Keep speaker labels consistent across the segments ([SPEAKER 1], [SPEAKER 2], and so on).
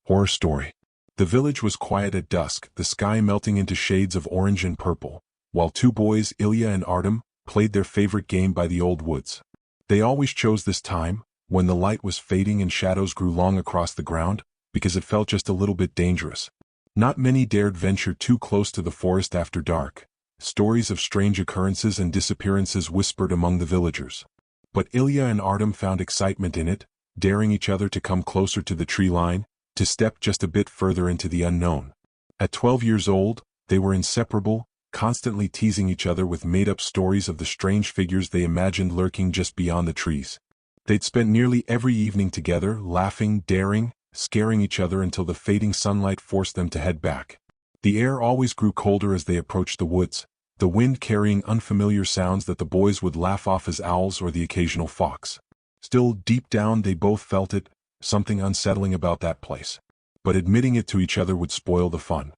[SPEAKER 1] Horror story. The village was quiet at dusk, the sky melting into shades of orange and purple, while two boys, Ilya and Artem, played their favorite game by the old woods. They always chose this time, when the light was fading and shadows grew long across the ground, because it felt just a little bit dangerous. Not many dared venture too close to the forest after dark. Stories of strange occurrences and disappearances whispered among the villagers. But Ilya and Artem found excitement in it, daring each other to come closer to the tree line, to step just a bit further into the unknown. At 12 years old, they were inseparable, constantly teasing each other with made-up stories of the strange figures they imagined lurking just beyond the trees. They'd spent nearly every evening together, laughing, daring, scaring each other until the fading sunlight forced them to head back. The air always grew colder as they approached the woods, the wind carrying unfamiliar sounds that the boys would laugh off as owls or the occasional fox. Still, deep down they both felt it, something unsettling about that place. But admitting it to each other would spoil the fun.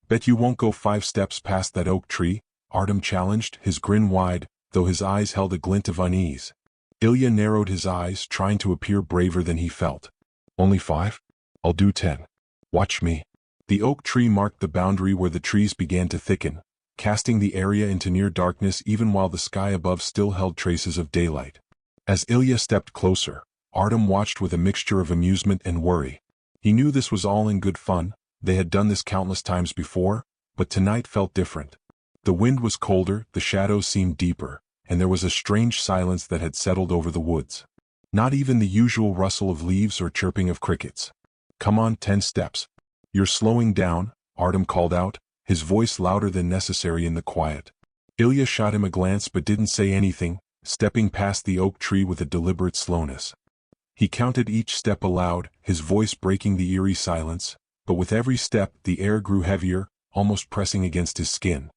[SPEAKER 1] "Bet you won't go 5 steps past that oak tree," Artem challenged, his grin wide, though his eyes held a glint of unease. Ilya narrowed his eyes, trying to appear braver than he felt. "Only 5? I'll do 10. Watch me." The oak tree marked the boundary where the trees began to thicken, casting the area into near darkness even while the sky above still held traces of daylight. As Ilya stepped closer, Artem watched with a mixture of amusement and worry. He knew this was all in good fun, they had done this countless times before, but tonight felt different. The wind was colder, the shadows seemed deeper, and there was a strange silence that had settled over the woods. Not even the usual rustle of leaves or chirping of crickets. "Come on, 10 steps. You're slowing down," Artem called out, his voice louder than necessary in the quiet. Ilya shot him a glance but didn't say anything, stepping past the oak tree with a deliberate slowness. He counted each step aloud, his voice breaking the eerie silence, but with every step the air grew heavier, almost pressing against his skin.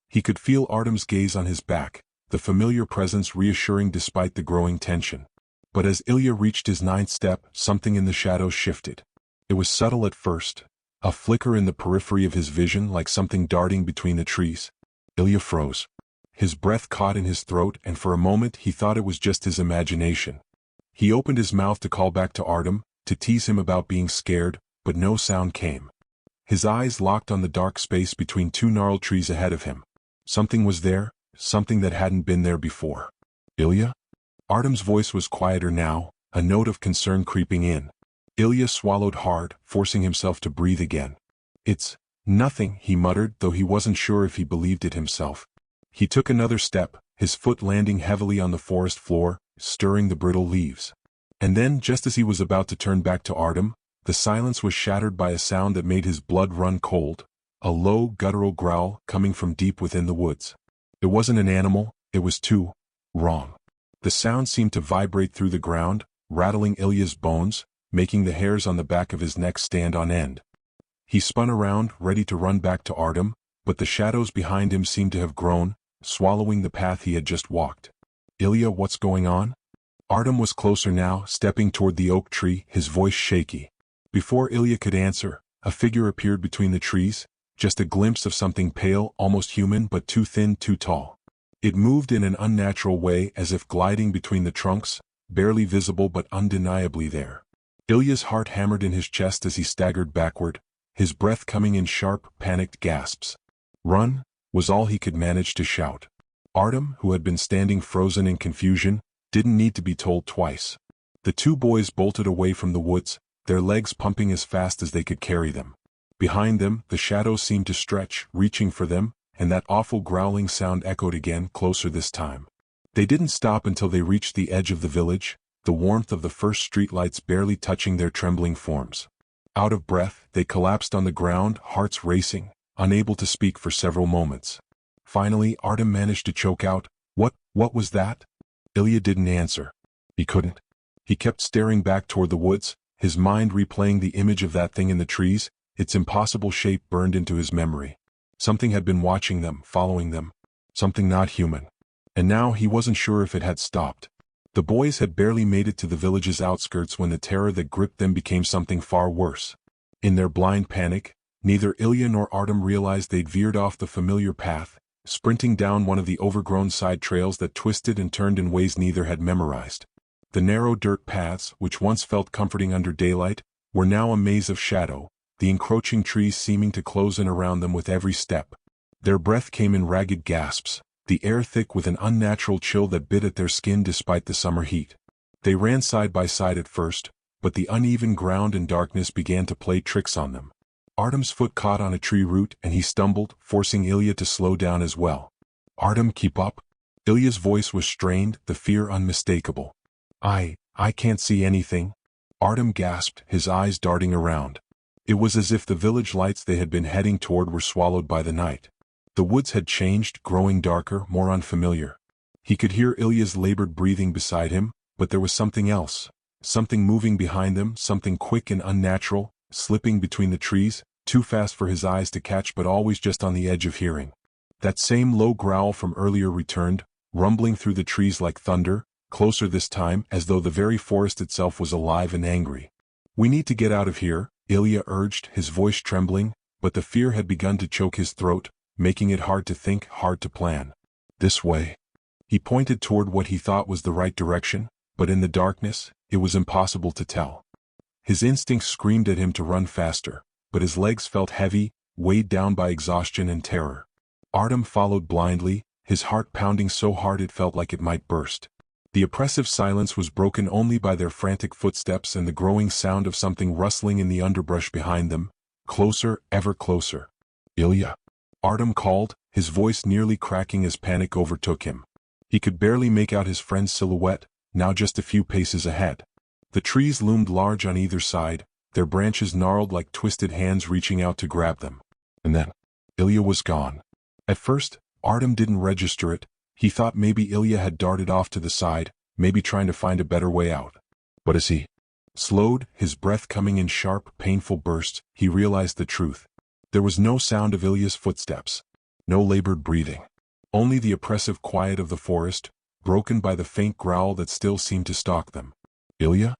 [SPEAKER 1] He could feel Artem's gaze on his back, the familiar presence reassuring despite the growing tension. But as Ilya reached his 9th step, something in the shadows shifted. It was subtle at first, a flicker in the periphery of his vision like something darting between the trees. Ilya froze. His breath caught in his throat and for a moment he thought it was just his imagination. He opened his mouth to call back to Artem, to tease him about being scared, but no sound came. His eyes locked on the dark space between 2 gnarled trees ahead of him. Something was there, something that hadn't been there before. "Ilya?" Artem's voice was quieter now, a note of concern creeping in. Ilya swallowed hard, forcing himself to breathe again. "It's nothing," he muttered, though he wasn't sure if he believed it himself. He took another step, his foot landing heavily on the forest floor, stirring the brittle leaves. And then, just as he was about to turn back to Artem, the silence was shattered by a sound that made his blood run cold, a low, guttural growl coming from deep within the woods. It wasn't an animal, it was too wrong. The sound seemed to vibrate through the ground, rattling Ilya's bones, making the hairs on the back of his neck stand on end. He spun around, ready to run back to Artem, but the shadows behind him seemed to have grown, swallowing the path he had just walked. "Ilya, what's going on?" Artem was closer now, stepping toward the oak tree, his voice shaky. Before Ilya could answer, a figure appeared between the trees, just a glimpse of something pale, almost human but too thin, too tall. It moved in an unnatural way as if gliding between the trunks, barely visible but undeniably there. Ilya's heart hammered in his chest as he staggered backward, his breath coming in sharp, panicked gasps. "Run," was all he could manage to shout. Artem, who had been standing frozen in confusion, didn't need to be told twice. The 2 boys bolted away from the woods, their legs pumping as fast as they could carry them. Behind them, the shadows seemed to stretch, reaching for them, and that awful growling sound echoed again, closer this time. They didn't stop until they reached the edge of the village, the warmth of the first streetlights barely touching their trembling forms. Out of breath, they collapsed on the ground, hearts racing, unable to speak for several moments. Finally, Artem managed to choke out, What was that?" Ilya didn't answer. He couldn't. He kept staring back toward the woods, his mind replaying the image of that thing in the trees, its impossible shape burned into his memory. Something had been watching them, following them. Something not human. And now he wasn't sure if it had stopped. The boys had barely made it to the village's outskirts when the terror that gripped them became something far worse. In their blind panic, neither Ilya nor Artem realized they'd veered off the familiar path, sprinting down one of the overgrown side trails that twisted and turned in ways neither had memorized. The narrow dirt paths, which once felt comforting under daylight, were now a maze of shadow, the encroaching trees seeming to close in around them with every step. Their breath came in ragged gasps, the air thick with an unnatural chill that bit at their skin despite the summer heat. They ran side by side at first, but the uneven ground and darkness began to play tricks on them. Artem's foot caught on a tree root and he stumbled, forcing Ilya to slow down as well. "Artem, keep up." Ilya's voice was strained, the fear unmistakable. I can't see anything." Artem gasped, his eyes darting around. It was as if the village lights they had been heading toward were swallowed by the night. The woods had changed, growing darker, more unfamiliar. He could hear Ilya's labored breathing beside him, but there was something else. Something moving behind them, something quick and unnatural, slipping between the trees, too fast for his eyes to catch but always just on the edge of hearing. That same low growl from earlier returned, rumbling through the trees like thunder, closer this time, as though the very forest itself was alive and angry. "We need to get out of here," Ilya urged, his voice trembling, but the fear had begun to choke his throat, making it hard to think, hard to plan. "This way." He pointed toward what he thought was the right direction, but in the darkness, it was impossible to tell. His instincts screamed at him to run faster, but his legs felt heavy, weighed down by exhaustion and terror. Artem followed blindly, his heart pounding so hard it felt like it might burst. The oppressive silence was broken only by their frantic footsteps and the growing sound of something rustling in the underbrush behind them, closer, ever closer. "Ilya!" Artem called, his voice nearly cracking as panic overtook him. He could barely make out his friend's silhouette, now just a few paces ahead. The trees loomed large on either side, their branches gnarled like twisted hands reaching out to grab them. And then, Ilya was gone. At first, Artem didn't register it. He thought maybe Ilya had darted off to the side, maybe trying to find a better way out. But as he slowed, his breath coming in sharp, painful bursts, he realized the truth. There was no sound of Ilya's footsteps. No labored breathing. Only the oppressive quiet of the forest, broken by the faint growl that still seemed to stalk them. "Ilya?"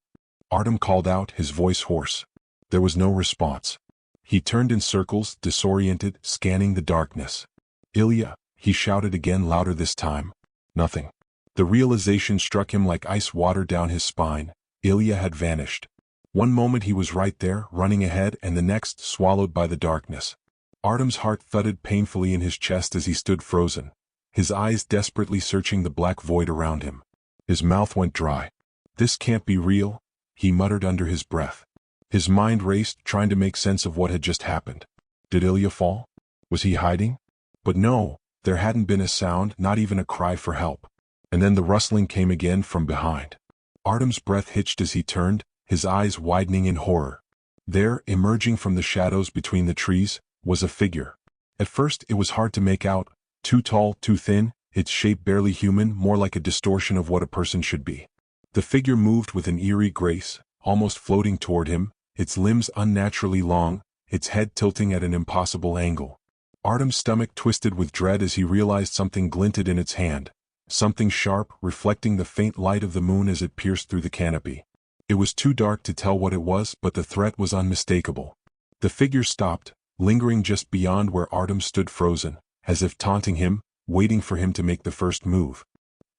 [SPEAKER 1] Artem called out, his voice hoarse. There was no response. He turned in circles, disoriented, scanning the darkness. "Ilya!" He shouted again, louder this time. Nothing. The realization struck him like ice water down his spine. Ilya had vanished. One moment he was right there, running ahead, and the next swallowed by the darkness. Artem's heart thudded painfully in his chest as he stood frozen, his eyes desperately searching the black void around him. His mouth went dry. "This can't be real," he muttered under his breath. His mind raced, trying to make sense of what had just happened. Did Ilya fall? Was he hiding? But no. There hadn't been a sound, not even a cry for help. And then the rustling came again from behind. Artem's breath hitched as he turned, his eyes widening in horror. There, emerging from the shadows between the trees, was a figure. At first it was hard to make out, too tall, too thin, its shape barely human, more like a distortion of what a person should be. The figure moved with an eerie grace, almost floating toward him, its limbs unnaturally long, its head tilting at an impossible angle. Artem's stomach twisted with dread as he realized something glinted in its hand, something sharp, reflecting the faint light of the moon as it pierced through the canopy. It was too dark to tell what it was, but the threat was unmistakable. The figure stopped, lingering just beyond where Artem stood frozen, as if taunting him, waiting for him to make the first move.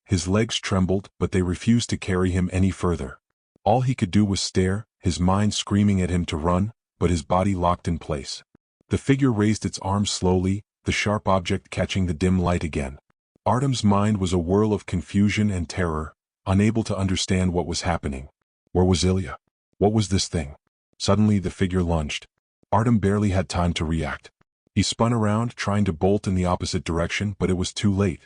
[SPEAKER 1] His legs trembled, but they refused to carry him any further. All he could do was stare, his mind screaming at him to run, but his body locked in place. The figure raised its arms slowly, the sharp object catching the dim light again. Artem's mind was a whirl of confusion and terror, unable to understand what was happening. Where was Ilya? What was this thing? Suddenly the figure lunged. Artem barely had time to react. He spun around, trying to bolt in the opposite direction, but it was too late.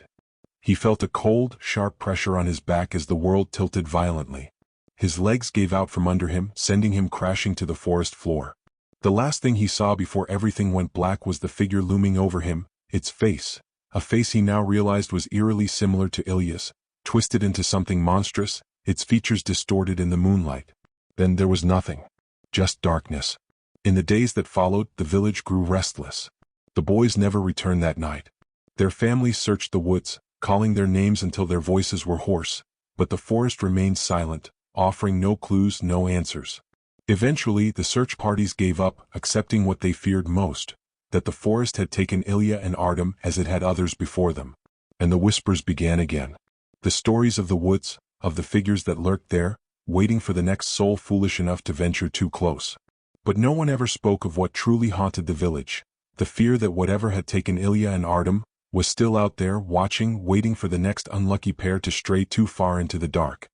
[SPEAKER 1] He felt a cold, sharp pressure on his back as the world tilted violently. His legs gave out from under him, sending him crashing to the forest floor. The last thing he saw before everything went black was the figure looming over him, its face, a face he now realized was eerily similar to Ilya's, twisted into something monstrous, its features distorted in the moonlight. Then there was nothing. Just darkness. In the days that followed, the village grew restless. The boys never returned that night. Their families searched the woods, calling their names until their voices were hoarse, but the forest remained silent, offering no clues, no answers. Eventually, the search parties gave up, accepting what they feared most, that the forest had taken Ilya and Artem as it had others before them. And the whispers began again. The stories of the woods, of the figures that lurked there, waiting for the next soul foolish enough to venture too close. But no one ever spoke of what truly haunted the village, the fear that whatever had taken Ilya and Artem was still out there watching, waiting for the next unlucky pair to stray too far into the dark.